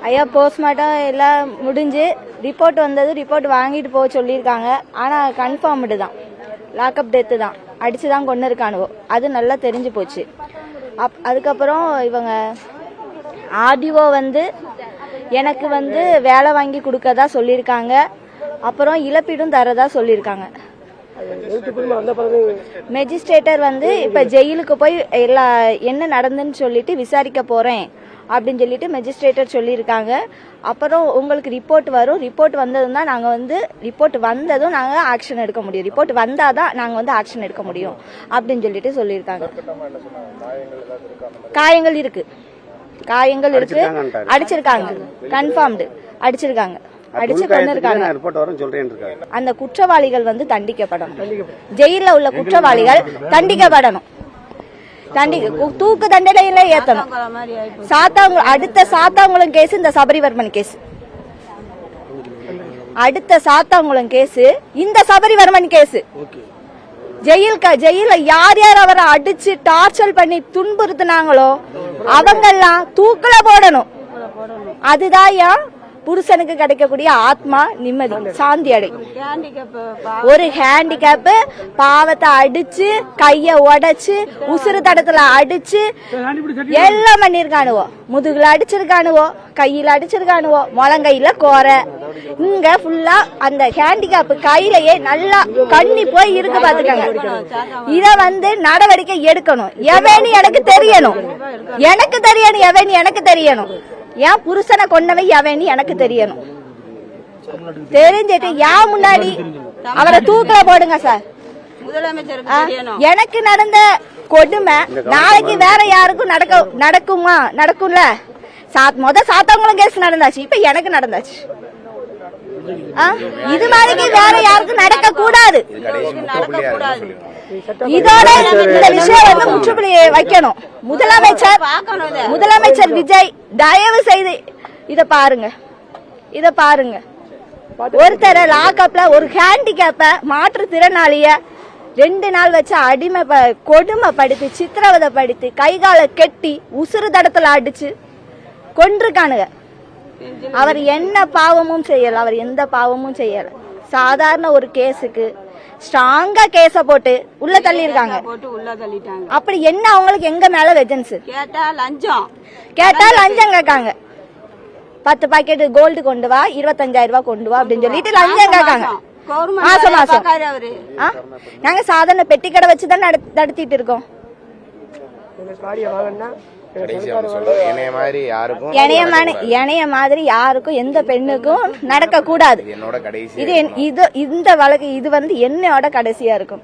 ஐயா போஸ்ட்மார்ட்டம் எல்லாம் முடிஞ்சு ரிப்போர்ட் வந்தது. ரிப்போர்ட் வாங்கிட்டு போக சொல்லியிருக்காங்க. ஆனால் கன்ஃபார்ம்டு தான், லாக்அப் டெத்து தான், அடிச்சு தான் கொண்டு இருக்கானுவோ. அது நல்லா தெரிஞ்சு போச்சு. அதுக்கப்புறம் இவங்க ஆர்டிஓ வந்து எனக்கு வந்து வேலை வாங்கி கொடுக்கறதா சொல்லியிருக்காங்க. அப்புறம் இழப்பீடும் தரதா சொல்லியிருக்காங்க. மெஜிஸ்ட்ரேட்டர் வந்து இப்ப ஜெயிலுக்கு போய் என்ன நடந்துன்னு சொல்லிட்டு விசாரிக்க போறேன் அப்படின்னு சொல்லிட்டு மெஜிஸ்ட்ரேட்டர் சொல்லியிருக்காங்க. அப்புறம் உங்களுக்கு ரிப்போர்ட் வரும். ரிப்போர்ட் வந்ததும் தான் நாங்கள் வந்து ரிப்போர்ட் வந்ததும் நாங்கள் ஆக்ஷன் எடுக்க முடியும். ரிப்போர்ட் வந்தாதான் நாங்கள் வந்து ஆக்ஷன் எடுக்க முடியும் அப்படின்னு சொல்லிட்டு சொல்லியிருக்காங்க. காயங்கள் இருக்கு, காயங்கள் இருக்கு, அடிச்சிருக்காங்க, கன்ஃபார்ம்டு அடிச்சிருக்காங்க, அடிச்சு கொண்டிருக்காங்க. அந்த குற்றவாளிகள் வந்து தண்டிக்கப்படணும். ஜெயில உள்ள குற்றவாளிகள் தண்டிக்கப்படணும். தூக்கு தண்டனையில ஏத்தணும். அடுத்த சாத்தாங்குளம் கேஸ் இந்த சபரிவர்மன் கேஸ், அடுத்த சாத்தாங்குளம் கேஸ் இந்த சபரிவர்மன் கேஸ். ஜெயில யார் யார் அவரை அடிச்சு டார்ச்சர் பண்ணி துன்புறுத்தினாங்களோ அவங்கெல்லாம் தூக்குல போடணும். அதுதான் புருஷனுக்கு கிடைக்கக்கூடிய ஆத்மா நிம்மதி, சாந்தி அடை. ஒரு ஹேண்டிகேப் பாவத்தை அடிச்சு, கைய உடைச்சு, உசுறு தடத்துல அடிச்சு எல்லாம் பண்ணிருக்கானுவோ. முதுகுல அடிச்சிருக்கானுவோ, கையில அடிச்சிருக்கானுவோ, முழங்கையில கோரை. இங்க ஃபுல்லா அந்த ஹேண்டிகேப் கையிலேயே நல்லா கண்ணி போய் இருக்கு பாத்துக்கங்க. இத வந்து நடவடிக்கை எடுக்கணும். எவனி எனக்கு தெரியணும், எனக்கு தெரியணும், எவனி எனக்கு தெரியணும். ஏன் புருஷனை கொண்டவன் எவனி எனக்கு தெரியணும். தெரிஞ்சிட்டு ஏன் முன்னாடி அவரை தூக்கல போடுங்க சார். எனக்கு நடந்த கொடுமை நாளைக்கு வேற யாருக்கும் நடக்குமா? நடக்கும்ல. சாத்தவங்களும் கேஸ் நடந்தாச்சு, இப்ப எனக்கு நடந்தாச்சு. இது மாதிரி வேற யாருக்கும் நடக்க கூடாது. இதோட இந்த விஷயம் வந்து முற்றுப்புள்ளி வைக்கணும். முதலமைச்சர் விஜய் தயவு செய்து இத பாருங்க, இத பாருங்க. ஒருத்தர லாக்அப்ல ஒரு ஹேண்டிகேப்ப மாற்றுத்திறனாளிய 2 நாள் வச்சு கொடுமைப்படுத்தி, சித்திரவதைப்படுத்தி, கைகால கெட்டி, உசுறு தடத்துல அடிச்சு கொண்டிருக்கானுங்க. அவர் என்ன பாவமும் செய்யல, அவர் எந்த பாவமும் செய்யல. சாதாரண ஒரு கேஸுக்கு ஸ்ட்ராங்கா கேஸ போட்டு உள்ள தள்ளி இருக்காங்க. அப்படி என்ன அவங்களுக்கு எங்க மேல வெஜன்ஸ்? கேட்டா லஞ்சம் கேட்காங்க. 10 பாக்கெட் கோல்டு கொண்டு வா, 25,000 ரூபாய் கொண்டு வா அப்படின்னு சொல்லிட்டு லஞ்சம் கேட்காங்க. மாசம் மாசம் நாங்க சாதாரண பெட்டி கடை வச்சுதான் நடத்திட்டு இருக்கோம். இணைய மாதிரி யாருக்கும் எந்த பெண்ணுக்கும் நடக்க கூடாது. இந்த வழக்கு இது வந்து என்னோட கடைசியா இருக்கும்.